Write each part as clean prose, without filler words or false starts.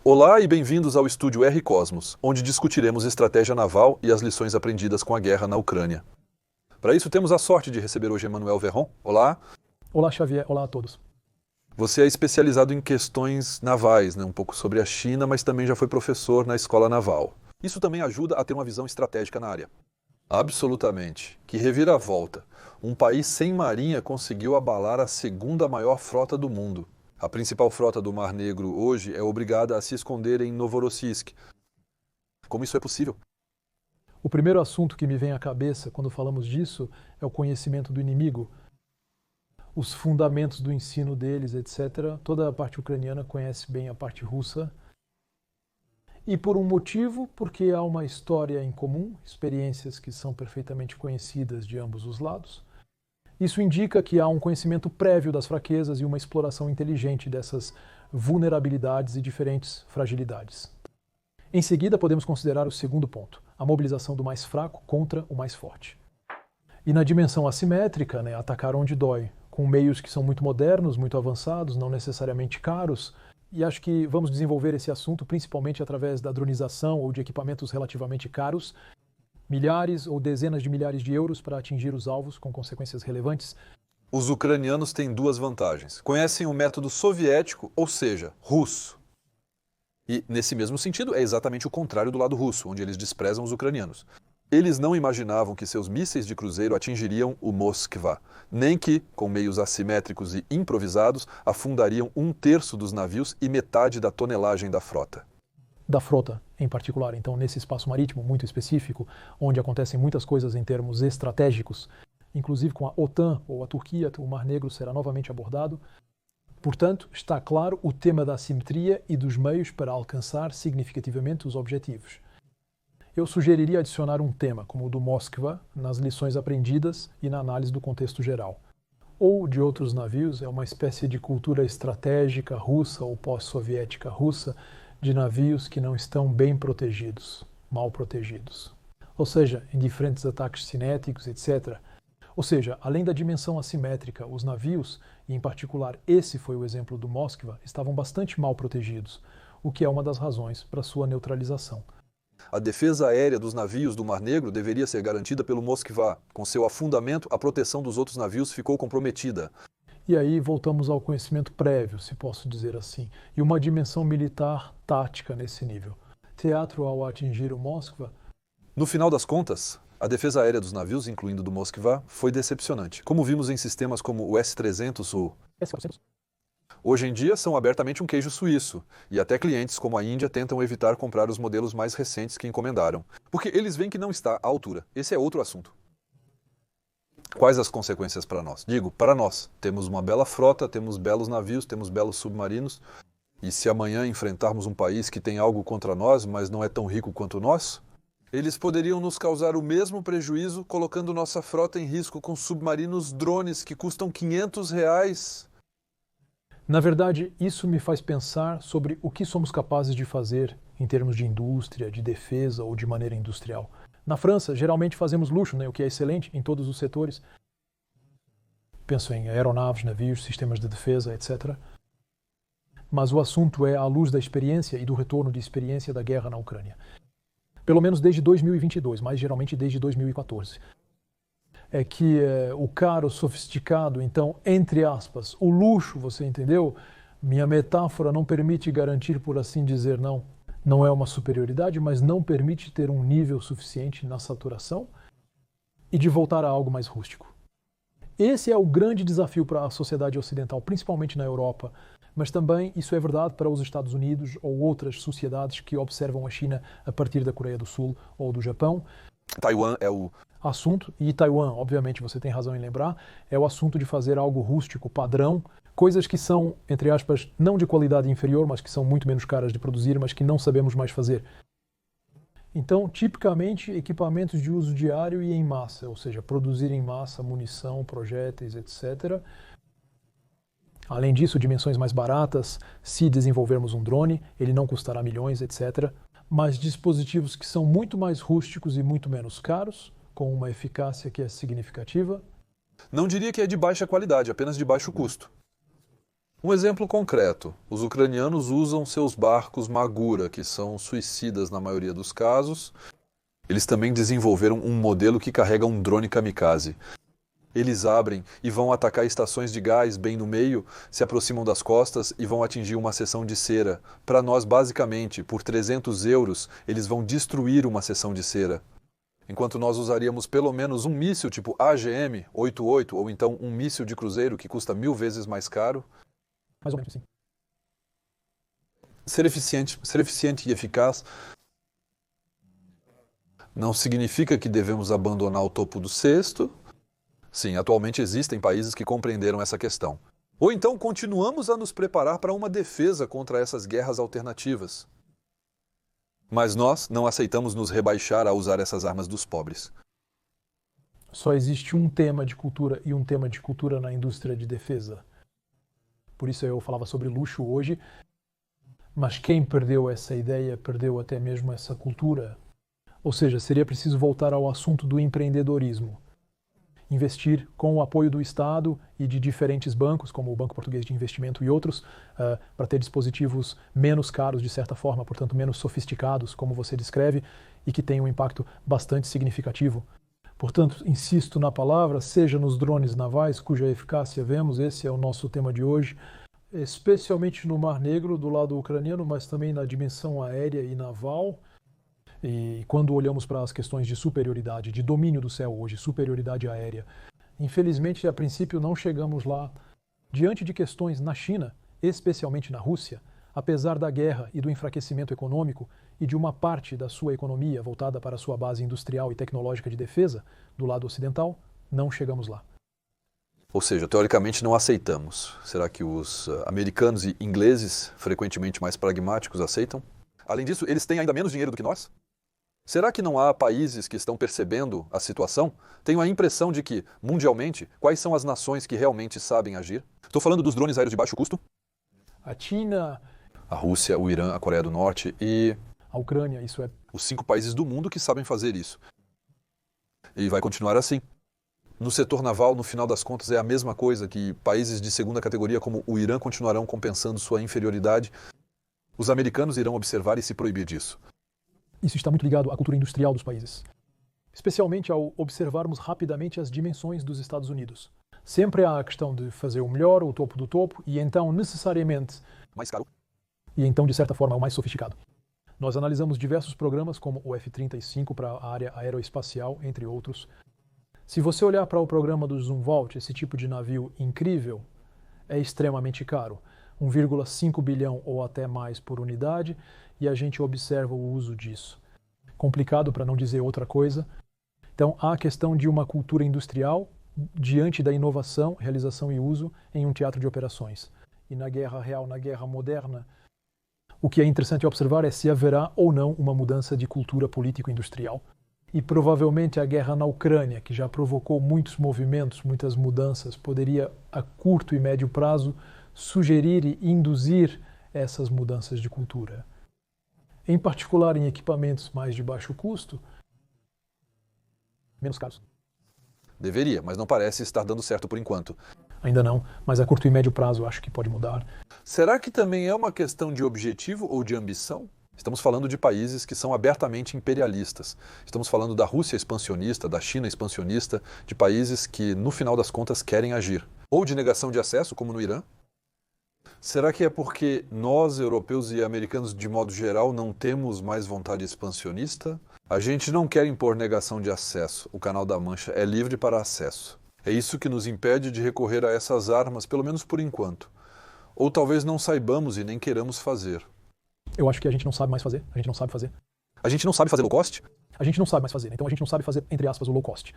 Olá e bem-vindos ao estúdio R Cosmos, onde discutiremos estratégia naval e as lições aprendidas com a guerra na Ucrânia. Para isso, temos a sorte de receber hoje Emmanuel Verron. Olá. Olá, Xavier. Olá a todos. Você é especializado em questões navais, um pouco sobre a China, mas também já foi professor na escola naval. Isso também ajuda a ter uma visão estratégica na área. Absolutamente. Que reviravolta. Um país sem marinha conseguiu abalar a segunda maior frota do mundo. A principal frota do Mar Negro hoje é obrigada a se esconder em Novorossiysk. Como isso é possível? O primeiro assunto que me vem à cabeça quando falamos disso é o conhecimento do inimigo, os fundamentos do ensino deles, etc. Toda a parte ucraniana conhece bem a parte russa. E por um motivo, porque há uma história em comum, experiências que são perfeitamente conhecidas de ambos os lados. Isso indica que há um conhecimento prévio das fraquezas e uma exploração inteligente dessas vulnerabilidades e diferentes fragilidades. Em seguida, podemos considerar o segundo ponto, a mobilização do mais fraco contra o mais forte. E na dimensão assimétrica, atacar onde dói, com meios que são muito modernos, muito avançados, não necessariamente caros, e acho que vamos desenvolver esse assunto principalmente através da dronização ou de equipamentos relativamente caros, milhares ou dezenas de milhares de euros para atingir os alvos com consequências relevantes. Os ucranianos têm duas vantagens. Conhecem o método soviético, ou seja, russo. E, nesse mesmo sentido, é exatamente o contrário do lado russo, onde eles desprezam os ucranianos. Eles não imaginavam que seus mísseis de cruzeiro atingiriam o Moskva, nem que, com meios assimétricos e improvisados, afundariam 1/3 dos navios e metade da tonelagem da frota. Da frota, em particular. Então, nesse espaço marítimo muito específico, onde acontecem muitas coisas em termos estratégicos, inclusive com a OTAN ou a Turquia, o Mar Negro será novamente abordado. Portanto, está claro o tema da assimetria e dos meios para alcançar significativamente os objetivos. Eu sugeriria adicionar um tema, como o do Moskva, nas lições aprendidas e na análise do contexto geral. Ou de outros navios, é uma espécie de cultura estratégica russa ou pós-soviética russa, de navios que não estão bem protegidos, mal protegidos. Ou seja, em diferentes ataques cinéticos, etc. Ou seja, além da dimensão assimétrica, os navios, e em particular esse foi o exemplo do Moskva, estavam bastante mal protegidos, o que é uma das razões para sua neutralização. A defesa aérea dos navios do Mar Negro deveria ser garantida pelo Moskva. Com seu afundamento, a proteção dos outros navios ficou comprometida. E aí voltamos ao conhecimento prévio, se posso dizer assim, e uma dimensão militar tática nesse nível. Teatro ao atingir o Moskva. No final das contas, a defesa aérea dos navios, incluindo do Moskva, foi decepcionante, como vimos em sistemas como o S-300 ou S-400. Hoje em dia são abertamente um queijo suíço, e até clientes como a Índia tentam evitar comprar os modelos mais recentes que encomendaram, porque eles veem que não está à altura. Esse é outro assunto. Quais as consequências para nós? Digo, para nós. Temos uma bela frota, temos belos navios, temos belos submarinos, e se amanhã enfrentarmos um país que tem algo contra nós, mas não é tão rico quanto nós, eles poderiam nos causar o mesmo prejuízo colocando nossa frota em risco com submarinos drones que custam R$500. Na verdade, isso me faz pensar sobre o que somos capazes de fazer em termos de indústria, de defesa ou de maneira industrial. Na França, geralmente fazemos luxo, o que é excelente em todos os setores. Penso em aeronaves, navios, sistemas de defesa, etc. Mas o assunto é à luz da experiência e do retorno de experiência da guerra na Ucrânia. Pelo menos desde 2022, mas geralmente desde 2014. É que o caro, sofisticado, então, entre aspas, o luxo, você entendeu? Minha metáfora não permite garantir, por assim dizer, não. Não é uma superioridade, mas não permite ter um nível suficiente na saturação e de voltar a algo mais rústico. Esse é o grande desafio para a sociedade ocidental, principalmente na Europa, mas também isso é verdade para os Estados Unidos ou outras sociedades que observam a China a partir da Coreia do Sul ou do Japão. Taiwan é o assunto, e Taiwan, obviamente, você tem razão em lembrar, é o assunto de fazer algo rústico, padrão, coisas que são, entre aspas, não de qualidade inferior, mas que são muito menos caras de produzir, mas que não sabemos mais fazer. Então, tipicamente, equipamentos de uso diário e em massa, ou seja, produzir em massa munição, projéteis, etc. Além disso, dimensões mais baratas, se desenvolvermos um drone, ele não custará milhões, etc. Mas dispositivos que são muito mais rústicos e muito menos caros, com uma eficácia que é significativa. Não diria que é de baixa qualidade, apenas de baixo custo. Um exemplo concreto: os ucranianos usam seus barcos Magura, que são suicidas na maioria dos casos. Eles também desenvolveram um modelo que carrega um drone kamikaze. Eles abrem e vão atacar estações de gás bem no meio, se aproximam das costas e vão atingir uma seção de cera. Para nós, basicamente, por 300 euros, eles vão destruir uma seção de cera. Enquanto nós usaríamos pelo menos um míssil tipo AGM-88 ou então um míssil de cruzeiro que custa 1000 vezes mais caro. Mais ou menos assim. Ser eficiente e eficaz não significa que devemos abandonar o topo do cesto. Sim, atualmente existem países que compreenderam essa questão. Ou então continuamos a nos preparar para uma defesa contra essas guerras alternativas. Mas nós não aceitamos nos rebaixar a usar essas armas dos pobres. Só existe um tema de cultura e um tema de cultura na indústria de defesa. Por isso eu falava sobre luxo hoje, mas quem perdeu essa ideia, perdeu até mesmo essa cultura. Ou seja, seria preciso voltar ao assunto do empreendedorismo. Investir com o apoio do Estado e de diferentes bancos, como o Banco Português de Investimento e outros, para ter dispositivos menos caros, de certa forma, portanto menos sofisticados, como você descreve, e que tenham um impacto bastante significativo. Portanto, insisto na palavra, seja nos drones navais, cuja eficácia vemos, esse é o nosso tema de hoje, especialmente no Mar Negro, do lado ucraniano, mas também na dimensão aérea e naval. E quando olhamos para as questões de superioridade, de domínio do céu hoje, superioridade aérea, infelizmente, a princípio, não chegamos lá. Diante de questões na China, especialmente na Rússia, apesar da guerra e do enfraquecimento econômico e de uma parte da sua economia voltada para a sua base industrial e tecnológica de defesa, do lado ocidental, não chegamos lá. Ou seja, teoricamente não aceitamos. Será que os americanos e ingleses, frequentemente mais pragmáticos, aceitam? Além disso, eles têm ainda menos dinheiro do que nós? Será que não há países que estão percebendo a situação? Tenho a impressão de que, mundialmente, quais são as nações que realmente sabem agir? Estou falando dos drones aéreos de baixo custo? A China, A Rússia, o Irã, a Coreia do Norte e a Ucrânia, isso é. os 5 países do mundo que sabem fazer isso. E vai continuar assim. No setor naval, no final das contas, é a mesma coisa, que países de segunda categoria como o Irã continuarão compensando sua inferioridade. Os americanos irão observar e se proibir disso. Isso está muito ligado à cultura industrial dos países, especialmente ao observarmos rapidamente as dimensões dos Estados Unidos. Sempre há a questão de fazer o melhor, o topo do topo, e então necessariamente, Mais caro. e então de certa forma o mais sofisticado. Nós analisamos diversos programas como o F-35 para a área aeroespacial, entre outros. Se você olhar para o programa do Zumwalt, esse tipo de navio incrível, é extremamente caro. 1,5 bilhão ou até mais por unidade, e a gente observa o uso disso. Complicado, para não dizer outra coisa. Então, há a questão de uma cultura industrial diante da inovação, realização e uso em um teatro de operações. E na guerra real, na guerra moderna, o que é interessante observar é se haverá ou não uma mudança de cultura político-industrial. E provavelmente a guerra na Ucrânia, que já provocou muitos movimentos, muitas mudanças, poderia, a curto e médio prazo, sugerir e induzir essas mudanças de cultura. Em particular em equipamentos mais de baixo custo, menos caros. Deveria, mas não parece estar dando certo por enquanto. Ainda não, mas a curto e médio prazo acho que pode mudar. Será que também é uma questão de objetivo ou de ambição? Estamos falando de países que são abertamente imperialistas. Estamos falando da Rússia expansionista, da China expansionista, de países que, no final das contas, querem agir. Ou de negação de acesso, como no Irã. Será que é porque nós, europeus e americanos, de modo geral, não temos mais vontade expansionista? A gente não quer impor negação de acesso. O Canal da Mancha é livre para acesso. É isso que nos impede de recorrer a essas armas, pelo menos por enquanto. Ou talvez não saibamos e nem queiramos fazer. Eu acho que a gente não sabe mais fazer. A gente não sabe fazer. A gente não sabe fazer low cost? A gente não sabe mais fazer. Então a gente não sabe fazer, entre aspas, o low cost.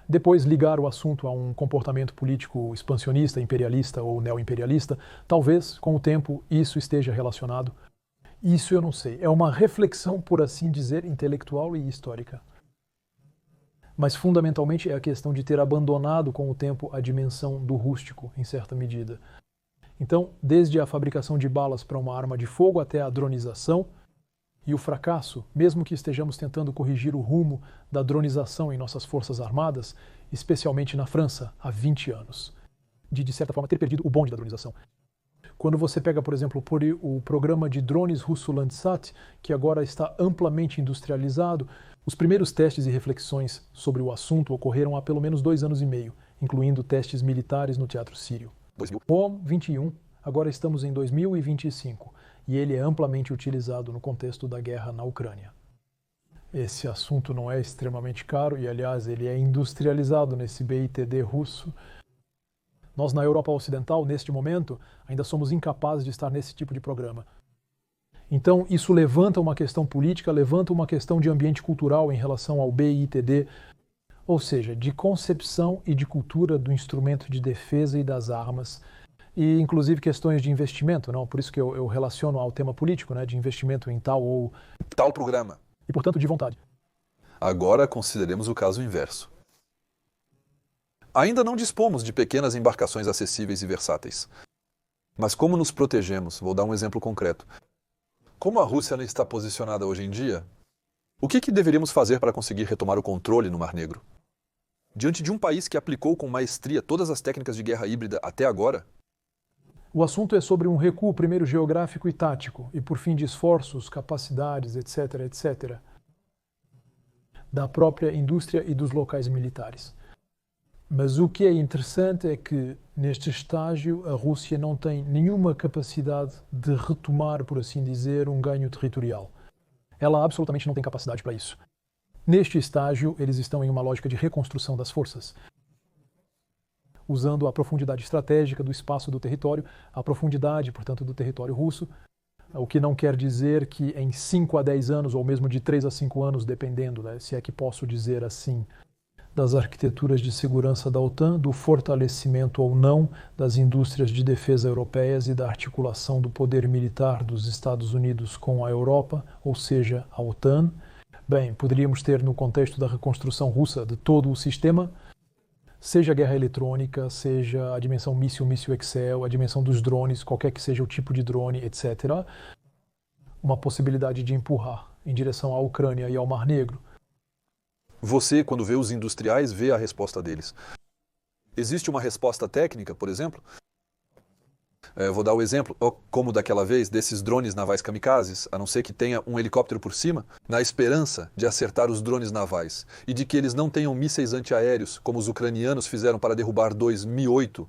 Depois ligar o assunto a um comportamento político expansionista, imperialista ou neo-imperialista, talvez, com o tempo, isso esteja relacionado. Isso eu não sei. É uma reflexão, por assim dizer, intelectual e histórica. Mas, fundamentalmente, é a questão de ter abandonado com o tempo a dimensão do rústico, em certa medida. Então, desde a fabricação de balas para uma arma de fogo até a dronização, e o fracasso, mesmo que estejamos tentando corrigir o rumo da dronização em nossas forças armadas, especialmente na França, há 20 anos, de certa forma, ter perdido o bonde da dronização. Quando você pega, por exemplo, o programa de drones russo Landsat, que agora está amplamente industrializado, os primeiros testes e reflexões sobre o assunto ocorreram há pelo menos 2 anos e meio, incluindo testes militares no teatro sírio. POM 21, agora estamos em 2025, e ele é amplamente utilizado no contexto da guerra na Ucrânia. Esse assunto não é extremamente caro e, aliás, ele é industrializado nesse BITD russo. Nós, na Europa Ocidental, neste momento, ainda somos incapazes de estar nesse tipo de programa. Então, isso levanta uma questão política, levanta uma questão de ambiente cultural em relação ao BITD, ou seja, de concepção e de cultura do instrumento de defesa e das armas, e inclusive questões de investimento, não? Por isso que eu relaciono ao tema político, né, de investimento em tal ou tal programa. E, portanto, de vontade. Agora consideremos o caso inverso. Ainda não dispomos de pequenas embarcações acessíveis e versáteis. Mas como nos protegemos? Vou dar um exemplo concreto. Como a Rússia não está posicionada hoje em dia, o que deveríamos fazer para conseguir retomar o controle no Mar Negro? Diante de um país que aplicou com maestria todas as técnicas de guerra híbrida até agora? O assunto é sobre um recuo primeiro geográfico e tático, e por fim de esforços, capacidades, etc., etc., da própria indústria e dos locais militares. Mas o que é interessante é que, neste estágio, a Rússia não tem nenhuma capacidade de retomar, por assim dizer, um ganho territorial. Ela absolutamente não tem capacidade para isso. Neste estágio, eles estão em uma lógica de reconstrução das forças, usando a profundidade estratégica do espaço do território, a profundidade, portanto, do território russo, o que não quer dizer que em 5 a 10 anos, ou mesmo de 3 a 5 anos, dependendo, né, se é que posso dizer assim, das arquiteturas de segurança da OTAN, do fortalecimento ou não das indústrias de defesa europeias e da articulação do poder militar dos Estados Unidos com a Europa, ou seja, a OTAN. Bem, poderíamos ter no contexto da reconstrução russa de todo o sistema, seja a guerra eletrônica, seja a dimensão míssil Excel, a dimensão dos drones, qualquer que seja o tipo de drone, etc., uma possibilidade de empurrar em direção à Ucrânia e ao Mar Negro. Você, quando vê os industriais, vê a resposta deles. Existe uma resposta técnica, por exemplo? Vou dar o exemplo, como daquela vez, desses drones navais kamikazes, a não ser que tenha um helicóptero por cima, na esperança de acertar os drones navais e de que eles não tenham mísseis antiaéreos, como os ucranianos fizeram para derrubar 2 Mi-8.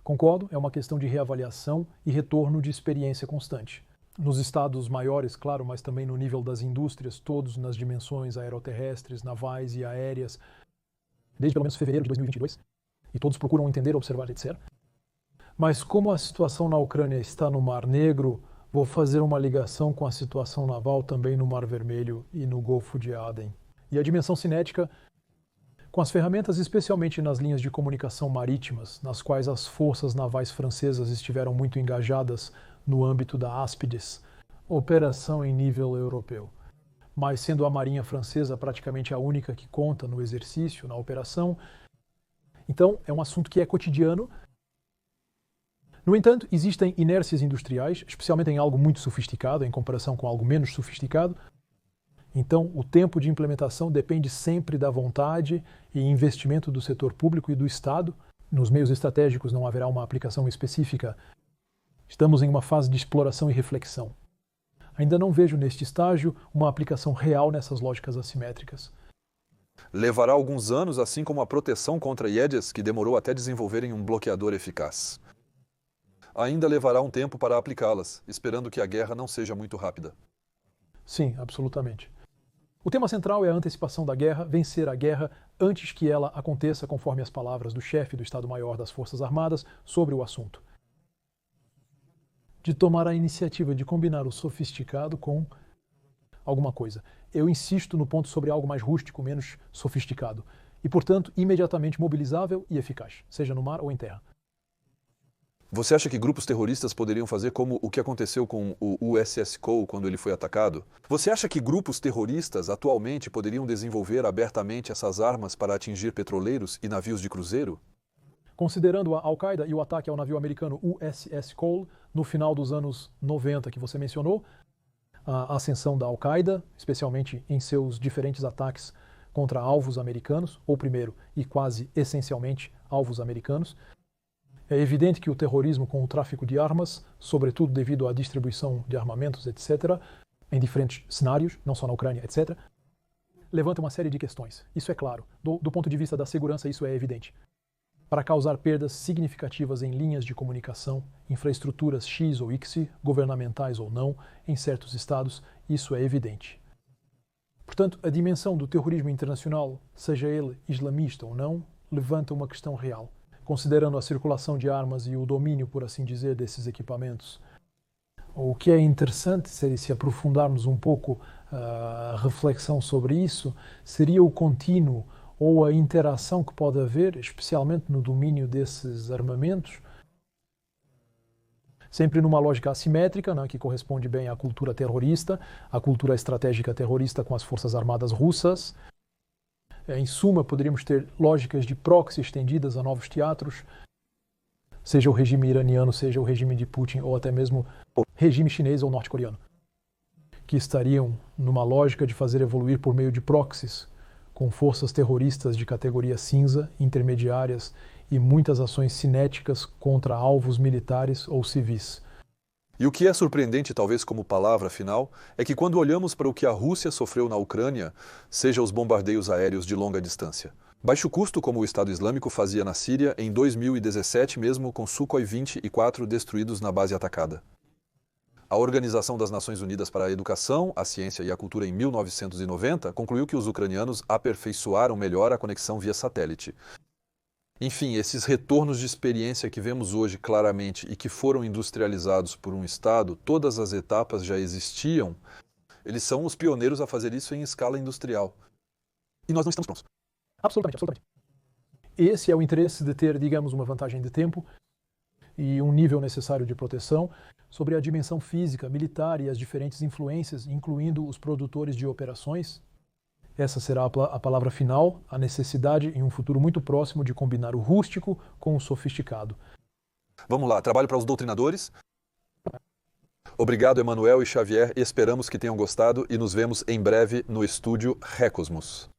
Concordo, é uma questão de reavaliação e retorno de experiência constante. Nos estados maiores, claro, mas também no nível das indústrias, todos nas dimensões aeroterrestres, navais e aéreas, desde pelo menos fevereiro de 2022, e todos procuram entender, observar, etc. Mas como a situação na Ucrânia está no Mar Negro, vou fazer uma ligação com a situação naval também no Mar Vermelho e no Golfo de Aden. E a dimensão cinética, com as ferramentas especialmente nas linhas de comunicação marítimas, nas quais as forças navais francesas estiveram muito engajadas no âmbito da Áspides, operação em nível europeu. Mas sendo a Marinha Francesa praticamente a única que conta no exercício, na operação, então é um assunto que é cotidiano. No entanto, existem inércias industriais, especialmente em algo muito sofisticado, em comparação com algo menos sofisticado. Então, o tempo de implementação depende sempre da vontade e investimento do setor público e do Estado. Nos meios estratégicos não haverá uma aplicação específica. Estamos em uma fase de exploração e reflexão. Ainda não vejo neste estágio uma aplicação real nessas lógicas assimétricas. Levará alguns anos, assim como a proteção contra IEDs, que demorou até desenvolverem um bloqueador eficaz. Ainda levará um tempo para aplicá-las, esperando que a guerra não seja muito rápida. Sim, absolutamente. O tema central é a antecipação da guerra, vencer a guerra antes que ela aconteça, conforme as palavras do chefe do Estado-Maior das Forças Armadas sobre o assunto. De tomar a iniciativa de combinar o sofisticado com alguma coisa. Eu insisto no ponto sobre algo mais rústico, menos sofisticado, e, portanto, imediatamente mobilizável e eficaz, seja no mar ou em terra. Você acha que grupos terroristas poderiam fazer como o que aconteceu com o USS Cole quando ele foi atacado? Você acha que grupos terroristas atualmente poderiam desenvolver abertamente essas armas para atingir petroleiros e navios de cruzeiro? Considerando a Al-Qaeda e o ataque ao navio americano USS Cole no final dos anos 90 que você mencionou, a ascensão da Al-Qaeda, especialmente em seus diferentes ataques contra alvos americanos, ou primeiro e quase essencialmente alvos americanos, É evidente que o terrorismo com o tráfico de armas, sobretudo devido à distribuição de armamentos, etc., em diferentes cenários, não só na Ucrânia, etc., levanta uma série de questões. Isso é claro. Do ponto de vista da segurança, isso é evidente. Para causar perdas significativas em linhas de comunicação, infraestruturas X ou Y, governamentais ou não, em certos estados, isso é evidente. Portanto, a dimensão do terrorismo internacional, seja ele islamista ou não, levanta uma questão real, considerando a circulação de armas e o domínio, por assim dizer, desses equipamentos. O que é interessante, se aprofundarmos um pouco a reflexão sobre isso, seria o contínuo ou a interação que pode haver, especialmente no domínio desses armamentos, sempre numa lógica assimétrica, né, que corresponde bem à cultura terrorista, à cultura estratégica terrorista com as forças armadas russas. Em suma, poderíamos ter lógicas de proxy estendidas a novos teatros, seja o regime iraniano, seja o regime de Putin, ou até mesmo o regime chinês ou norte-coreano, que estariam numa lógica de fazer evoluir por meio de proxies, com forças terroristas de categoria cinza, intermediárias e muitas ações cinéticas contra alvos militares ou civis. E o que é surpreendente, talvez como palavra final, é que quando olhamos para o que a Rússia sofreu na Ucrânia, seja os bombardeios aéreos de longa distância, baixo custo como o Estado Islâmico fazia na Síria em 2017 mesmo com Sukhoi 24 destruídos na base atacada. A Organização das Nações Unidas para a Educação, a Ciência e a Cultura em 1990 concluiu que os ucranianos aperfeiçoaram melhor a conexão via satélite. Enfim, esses retornos de experiência que vemos hoje claramente e que foram industrializados por um Estado, todas as etapas já existiam, eles são os pioneiros a fazer isso em escala industrial. E nós não estamos prontos. Absolutamente, absolutamente. Esse é o interesse de ter, digamos, uma vantagem de tempo e um nível necessário de proteção sobre a dimensão física, militar e as diferentes influências, incluindo os produtores de operações. Essa será a palavra final, a necessidade em um futuro muito próximo de combinar o rústico com o sofisticado. Vamos lá, trabalho para os doutrinadores. Obrigado, Emanuel e Xavier. Esperamos que tenham gostado e nos vemos em breve no estúdio Recosmos.